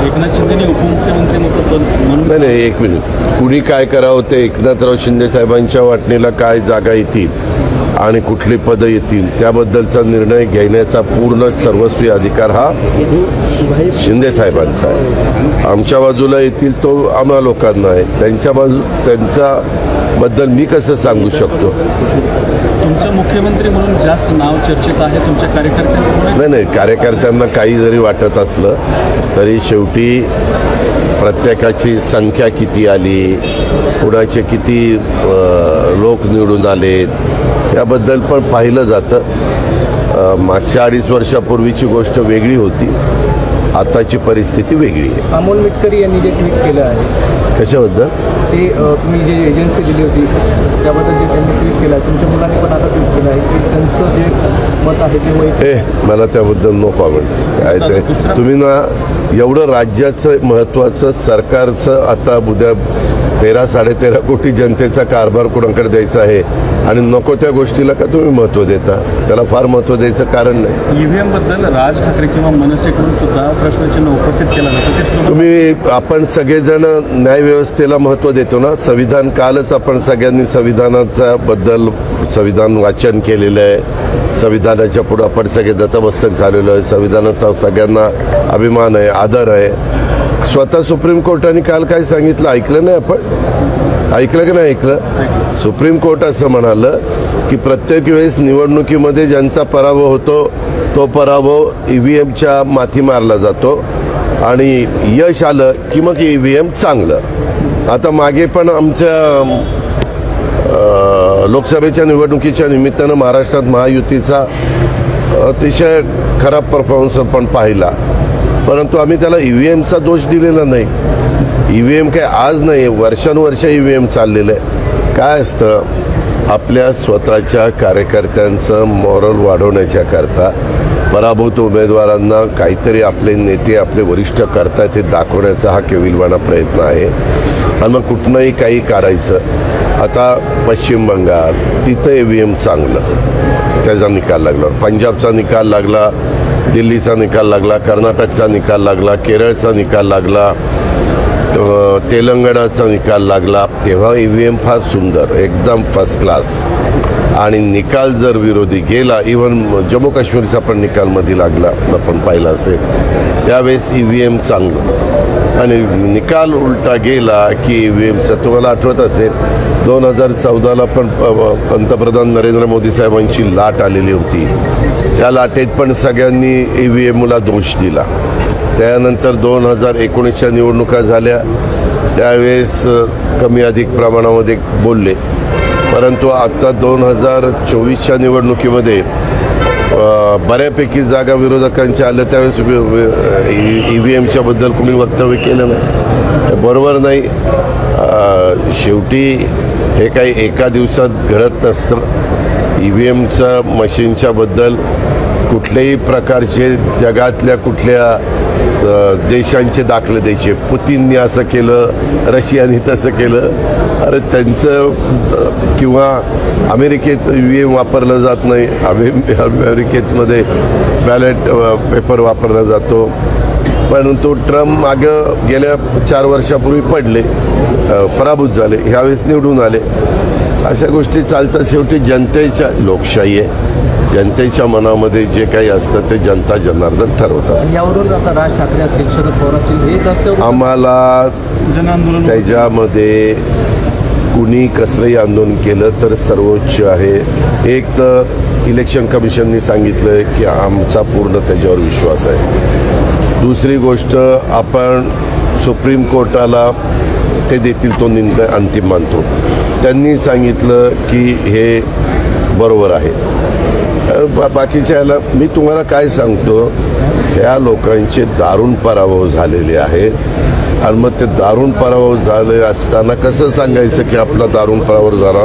एकनाथ शिंदेने उपमुख्यमंत्री म्हणून नाही, एक मिनिट, कुणी काय करावं ते एकनाथराव शिंदे साहेबांच्या वाटणीला काय जागा येतील आणि कुठली पदं येतील त्याबद्दलचा निर्णय घेण्याचा पूर्ण सर्वस्वी अधिकार हा शिंदे साहेबांचा आहे. आमच्या बाजूला येतील तो आम्हा लोकांना आहे, त्यांच्याबद्दल मी कसं सांगू शकतो. तुमचं मुख्यमंत्री म्हणून जास्त नाव चर्चेत आहे तुमच्या कार्यकर्त्यांना? नाही, कार्यकर्त्यांना काही जरी वाटत असलं तरी शेवटी प्रत्येकाची संख्या किती आली, कुणाचे किती लोक निवडून आलेत याबद्दल पण पाहिलं जातं. मागच्या 2.5 वर्षापूर्वीची गोष्ट वेगळी होती, आताची परिस्थिती वेगळी आहे. अमोल मिटकरी यांनी जे ट्विट केलं आहे कशाबद्दल? ते तुम्ही जे एजन्सी दिली होती त्याबद्दल जे त्यांनी ट्विट केलं आहे, तुमच्या मुलांनी पण आता ट्विट केलं आहे की त्यांचं जे मत आहे ते मला त्याबद्दल नो कॉमेंट्स. काय ते तुम्ही ना एवढं राज्याचं महत्त्वाचं सरकारचं आता उद्या 13-13.5 कोटी जनतेचा कारभार कुणाकडे द्यायचा आहे आणि नको त्या गोष्टीला का तुम्ही महत्त्व देता? त्याला फार महत्त्व द्यायचं कारण नाही. ईव्हीएम बद्दल राज ठाकरे किंवा मनसेकडून सुद्धा प्रश्नचिन्ह उपस्थित केला जातो. आपण सगळेजण न्यायव्यवस्थेला महत्त्व देतो ना. संविधान कालच आपण सगळ्यांनी संविधानाचा बद्दल संविधान वाचन केलेलं आहे. संविधानाच्या पुढे आपण सगळे दत्तमस्तक झालेलो आहे. संविधानाचा सगळ्यांना अभिमान आहे, आदर आहे. स्वतः सुप्रीम कोर्टाने काल काय सांगितलं ऐकलं नाही आपण? ऐकलं की नाही ऐकलं? सुप्रीम कोर्ट असं म्हणालं की प्रत्येक वेळेस निवडणुकीमध्ये ज्यांचा पराभव होतो तो पराभव ईव्हीएमच्या माथी मारला जातो आणि यश आलं की मग ईव्हीएम चांगलं. आता मागे पण आमच्या लोकसभेच्या निवडणुकीच्या निमित्तानं महाराष्ट्रात महायुतीचा अतिशय खराब परफॉर्मन्स आपण पाहिला, परंतु आम्ही त्याला ईव्हीएमचा दोष दिलेला नाही. ईव्हीएम काय आज नाही, वर्षानुवर्ष ईव्हीएम चाललेलं आहे. काय असतं, आपल्या स्वतःच्या कार्यकर्त्यांचं मॉरल वाढवण्याच्याकरता पराभूत उमेदवारांना काहीतरी आपले नेते आपले वरिष्ठ करतायत हे दाखवण्याचा हा केविलवाणा प्रयत्न आहे आणि मग कुठनंही काही काढायचं. आता पश्चिम बंगाल तिथं ईव्हीएम चांगलं, त्याचा निकाल लागला. पंजाबचा निकाल लागला, दिल्लीचा निकाल लागला, कर्नाटकचा निकाल लागला, केरळचा निकाल लागला, तेलंगणाचा निकाल लागला. तेव्हा ईव्हीएम फार सुंदर, एकदम फर्स्ट क्लास. आणि निकाल जर विरोधी गेला, इव्हन जम्मू काश्मीरचा पण निकाल मध्ये लागला, आपण पाहिला असेल, त्यावेळेस ईव्हीएम चांगलं. आणि निकाल उलटा गेला की ईव्हीएमचं तुम्हाला आठवत असेल 2014ला पण पंतप्रधान नरेंद्र मोदी साहेबांची लाट आलेली होती. त्या लाटेत पण सगळ्यांनी ईव्हीएमला दोष दिला. त्यानंतर 2019च्या निवडणुका झाल्या, त्यावेळेस कमी अधिक प्रमाणामध्ये बोलले, परंतु आता 2024च्या निवडणुकीमध्ये बऱ्यापैकी जागा विरोधकांच्या आल्या, त्यावेळेस ईव्हीएमच्या बद्दल कुणी वक्तव्य केलं नाही. बरोबर नाही. शेवटी हे काही एका दिवसात घडत नसतं. ईव्हीएमचं मशीनच्या बद्दल कुठल्याही प्रकारचे जगातल्या कुठल्या देशांचे दाखले द्यायचे. पुतीननी असं केलं, रशियाने तसं केलं. अरे त्यांचं किंवा अमेरिकेत ईव्हीएम वापरलं जात नाही. अमेरिकेतमध्ये बॅलेट पेपर वापरला जातो, परंतु ट्रम्प मागं गेल्या 4 वर्षापूर्वी पडले, पराभूत झाले, ह्यावेळेस निवडून आले. अशा गोष्टी चालतात. शेवटी जनतेच्या लोकशाही आहे, जनतेच्या मनामध्ये जे काही असतं ते जनता जनार्दन ठरवत असतात. यावरून आता राज ठाकरे असतील, शरद पवार असतील, आम्हाला त्याच्यामध्ये कुणी कसलंही आंदोलन केलं तर सर्वोच्च आहे. एक तर इलेक्शन कमिशननी सांगितलं की आमचा पूर्ण त्याच्यावर विश्वास आहे. दुसरी गोष्ट, आपण सुप्रीम कोर्टाला ते देतील तो निर्णय अंतिम मानतो. त्यांनी सांगितलं की हे बरोबर आहे. बाकीच्या याला मी तुम्हाला काय सांगतो, या लोकांचे दारुण पराभव झालेले आहेत आणि मग ते दारुण पराभव झाले असताना कसं सांगायचं की आपला दारुण पराभव झाला.